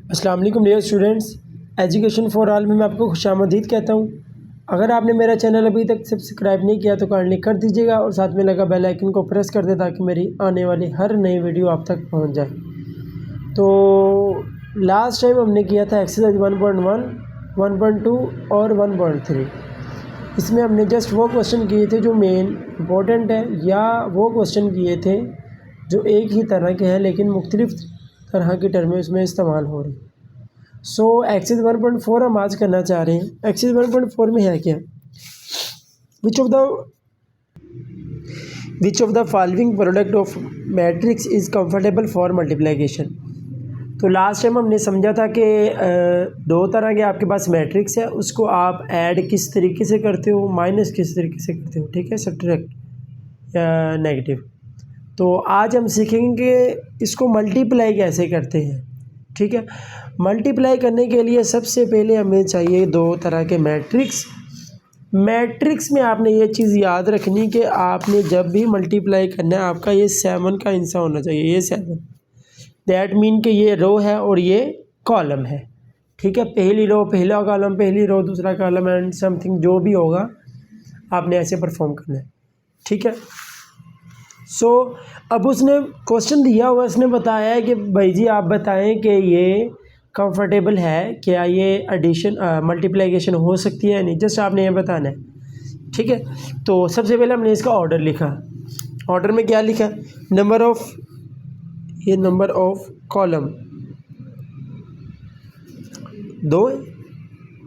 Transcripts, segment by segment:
अस्सलाम वालेकुम dear students, education for all में मैं आपको खुशामदीद कहता हूँ। अगर आपने मेरा चैनल अभी तक सब्सक्राइब नहीं किया तो काइंडली कर दीजिएगा और साथ में लगा बेल आइकन को प्रेस कर दें ताकि मेरी आने वाली हर नई वीडियो आप तक पहुँच जाए। तो लास्ट टाइम हमने किया था एक्सरसाइज 1.1, 1.2 और 1.3। इसमें हमने जस्ट वो क्वेश्चन किए थे जो मेन इम्पोर्टेंट है, या वो क्वेश्चन किए थे जो एक ही तरह के हैं लेकिन मुख्तलिफ तरह की टर्में उसमें इस्तेमाल हो रही। सो एक्सरसाइज 1.4 हम आज करना चाह रहे हैं। एक्सरसाइज 1.4 में है क्या, विच of the following product of matrix is comfortable for multiplication. तो लास्ट टाइम हमने समझा था कि दो तरह के आपके पास मैट्रिक्स है, उसको आप ऐड किस तरीके से करते हो, माइनस किस तरीके से करते हो, ठीक है, सब्ट्रैक्ट या नेगेटिव। तो आज हम सीखेंगे इसको मल्टीप्लाई कैसे करते हैं, ठीक है। मल्टीप्लाई करने के लिए सबसे पहले हमें चाहिए दो तरह के मैट्रिक्स। मैट्रिक्स में आपने ये चीज़ याद रखनी कि आपने जब भी मल्टीप्लाई करना है आपका ये 7 का हिस्सा होना चाहिए, ये 7। दैट मीन कि ये रो है और ये कॉलम है, ठीक है। पहली रो पहला कॉलम, पहली रो दूसरा कॉलम एंड समथिंग जो भी होगा आपने ऐसे परफॉर्म करना है, ठीक है। सो अब उसने क्वेश्चन दिया हुआ, उसने बताया है कि भाई जी आप बताएं कि ये कंफर्टेबल है, क्या ये एडिशन मल्टीप्लिकेशन हो सकती है या नहीं, जस्ट आपने ये बताना है, ठीक है। तो सबसे पहले हमने इसका ऑर्डर लिखा। ऑर्डर में क्या लिखा, number of column 2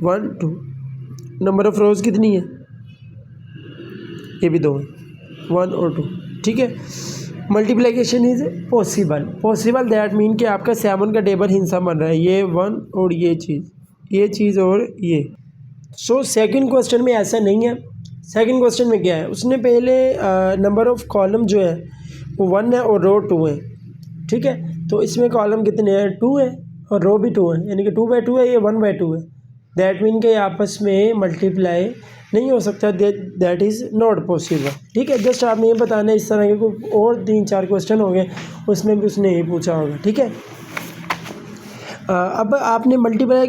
1 2, number of rows कितनी है, ये भी 2 है, 1 और 2, ठीक है। Multiplication is possible that mean कि आपका 7 का टेबल हिस्सा बन रहा है, ये 1 और ये चीज़ और ये। सो सेकंड क्वेश्चन में ऐसा नहीं है। सेकंड क्वेश्चन में क्या है, उसने पहले नंबर ऑफ कॉलम जो है वो 1 है और रो 2 है, ठीक है। तो इसमें कॉलम कितने हैं, 2 है और रो भी 2 है, यानी कि 2/2 है, ये 1/2 है। दैट मीन के आपस में मल्टीप्लाई नहीं हो सकता, दैट इज़ नॉट पॉसिबल, ठीक है। जस्ट आपने ये बताना है। इस तरह के कोई और 3-4 क्वेश्चन हो गए उसमें भी उसने यही पूछा होगा, ठीक है। अब आपने मल्टीप्लाई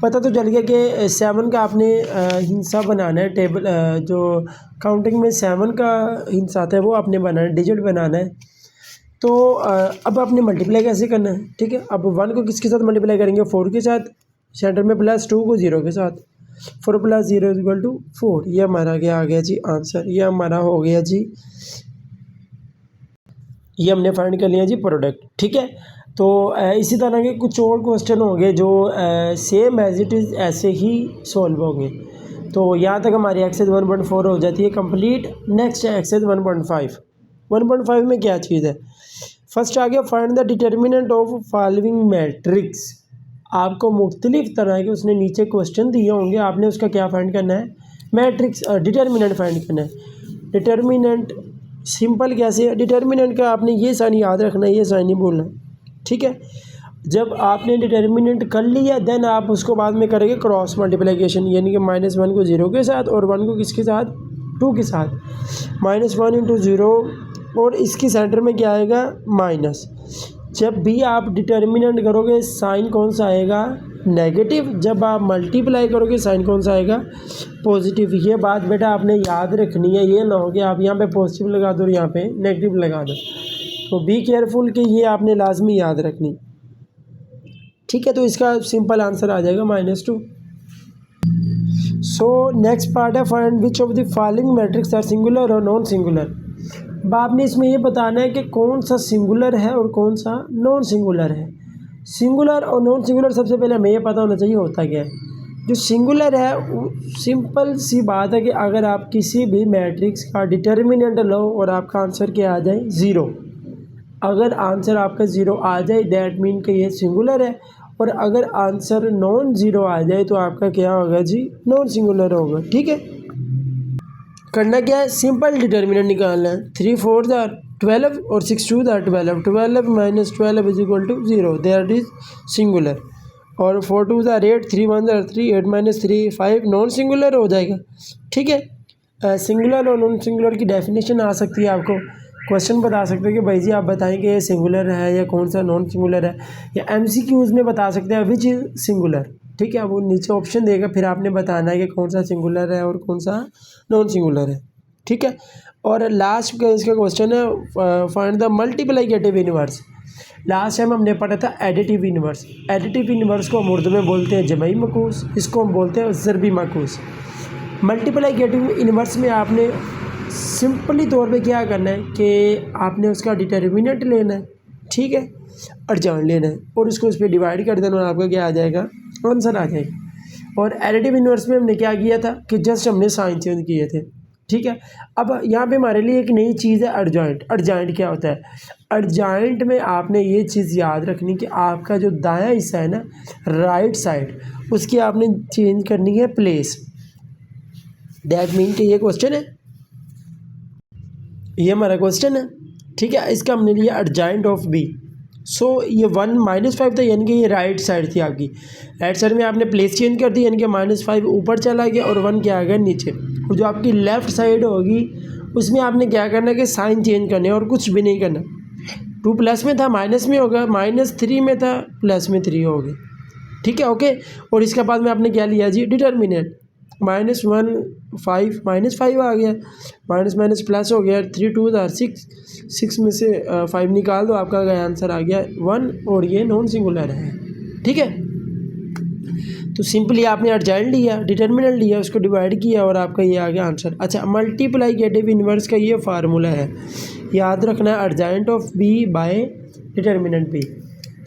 पता तो चल गया कि 7 का आपने हिस्सा बनाना है, टेबल जो काउंटिंग में 7 का हिस्सा आता है वो आपने बनाना है, डिजिट बनाना है। तो अब आपने मल्टीप्लाई कैसे करना है, ठीक है। अब 1 को किसके साथ मल्टीप्लाई करेंगे, 4 के साथ, सेंटर में प्लस 2 को 0 के साथ, 4 + 0 = 4। ये हमारा क्या आ गया जी आंसर, ये हमारा हो गया जी, ये हमने फाइंड कर लिया जी प्रोडक्ट, ठीक है। तो इसी तरह के कुछ और क्वेश्चन होंगे जो सेम एज इट इज़ ऐसे ही सॉल्व होंगे। तो यहाँ तक हमारी एक्सरसाइज 1.4 हो जाती है कंप्लीट। नेक्स्ट है एक्सरसाइज 1.5। 1.5 में क्या चीज़ है, फर्स्ट आ गया find the determinant of following matrix. आपको मुख्तलिफ तरह के उसने नीचे क्वेश्चन दिए होंगे, आपने उसका क्या फाइंड करना है, मैट्रिक्स डिटर्मिनेंट फाइंड करना है। डिटर्मिनेंट सिंपल कैसे है, डिटर्मिनेंट का आपने ये साइन याद रखना है, ये साइन नहीं बोलना, ठीक है। जब आपने डिटर्मिनेंट कर लिया देन आप उसको बाद में करेंगे क्रॉस मल्टीप्लिकेशन, यानी कि -1 को 0 के साथ और 1 को किसके साथ, 2 के साथ। -1 × 0 और इसकी सेंटर में क्या आएगा, माइनस। जब भी आप डिटर्मिनेंट करोगे साइन कौन सा आएगा, नेगेटिव। जब आप मल्टीप्लाई करोगे साइन कौन सा आएगा, पॉजिटिव। ये बात बेटा आपने याद रखनी है, ये ना हो कि आप यहाँ पे पॉजिटिव लगा दो और यहाँ पे नेगेटिव लगा दो। तो बी केयरफुल कि ये आपने लाजमी याद रखनी, ठीक है। तो इसका सिंपल आंसर आ जाएगा -2। सो नेक्स्ट पार्ट है find which of the following matrix are singular और नॉन सिंगुलर। अब आपने इसमें ये बताना है कि कौन सा सिंगुलर है और कौन सा नॉन सिंगुलर है। सिंगुलर और नॉन सिंगुलर सबसे पहले हमें ये पता होना चाहिए होता क्या है। जो सिंगुलर है सिंपल सी बात है कि अगर आप किसी भी मैट्रिक्स का डिटर्मिनेंट लो और आपका आंसर क्या आ जाए, 0। अगर आंसर आपका 0 आ जाए दैट मीन कि ये सिंगुलर है, और अगर आंसर नॉन 0 आ जाए तो आपका क्या होगा जी, नॉन सिंगुलर होगा, ठीक है। करना क्या है, सिंपल डिटर्मिनेंट निकालना है। 3 4 12 और 6 2 12, 12 - 12 = 0, दैट इज सिंगुलर। और 4 2 8, 3 1 3, 8 - 3 5, नॉन सिंगुलर हो जाएगा, ठीक है। सिंगुलर और नॉन सिंगुलर की डेफिनेशन आ सकती है आपको क्वेश्चन बता सकते हैं कि भाई जी आप बताएं कि ये सिंगुलर है या कौन सा नॉन सिंगुलर है, या एमसीक्यूज में बता सकते हैं विच इज़ सिंगुलर। ठीक है, वो नीचे ऑप्शन देगा, फिर आपने बताना है कि कौन सा सिंगुलर है और कौन सा नॉन सिंगुलर है। ठीक है, और लास्ट का इसका क्वेश्चन है find the multiplicative inverse. Last time हमने पढ़ा था एडिटिव इनवर्स। एडिटिव इनवर्स को हम उर्दू में बोलते हैं जमई मकूस, इसको हम बोलते हैं ज़रबी मकूस। मल्टीप्लिकेटिव इनवर्स में आपने सिंपली तौर पे क्या करना है कि आपने उसका डिटर्मिनेंट लेना है, ठीक है, अर्जान लेना है और उसको उस पर डिवाइड कर देना और आपका क्या आ जाएगा, आंसर आ जाएगा। और एडिटिव इनवर्स में हमने क्या किया था कि जस्ट हमने साइन चेंज किए थे। ठीक है, अब यहाँ पे हमारे लिए एक नई चीज़ है अर्जाइंट। अर्जाइंट क्या होता है? अर्जाइंट में आपने ये चीज़ याद रखनी कि आपका जो दायां हिस्सा है ना, राइट साइड, उसकी आपने चेंज करनी है प्लेस। दैट मीन कि ये क्वेश्चन है, ये हमारा क्वेश्चन है। ठीक है, इसका हमने लिया अर्जाइंट ऑफ बी। सो ये 1 -5 था, यानी कि ये राइट साइड थी आपकी। राइट साइड में आपने प्लेस चेंज कर दी, यानी कि -5 ऊपर चला गया और 1 क्या आ गया नीचे। और जो आपकी लेफ़्ट साइड होगी उसमें आपने क्या करना है कि साइन चेंज करने और कुछ भी नहीं करना। 2 प्लस में था माइनस में होगा, -3 में था प्लस में 3 हो गया। ठीक है, ओके। और इसके बाद में आपने क्या लिया जी, डिटर्मिनेंट। -1 5 -5 आ गया, माइनस माइनस प्लस हो गया, 3 2 6, 6 में से 5 निकाल दो, आपका आंसर आ गया 1 और ये नॉन सिंगुलर है। ठीक है, तो सिंपली आपने अर्जाइंट लिया, डिटर्मिनेंट लिया, उसको डिवाइड किया और आपका ये आ गया आंसर। अच्छा, मल्टीप्लिकेटिव इनवर्स का ये फार्मूला है, याद रखना है, adjoint of B by determinant B.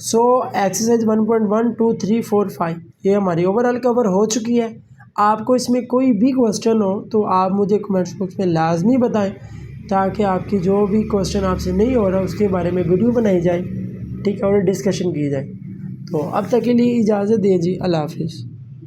So exercise 1.1 2 3 4 5 ये हमारी ओवरऑल कवर हो चुकी है। आपको इसमें कोई भी क्वेश्चन हो तो आप मुझे कमेंट्स बॉक्स में लाजमी बताएं, ताकि आपकी जो भी क्वेश्चन आपसे नहीं हो रहा उसके बारे में वीडियो बनाई जाए, ठीक है, और डिस्कशन की जाए। तो अब तक के लिए इजाज़त दीजिए, अल्लाह हाफिज़।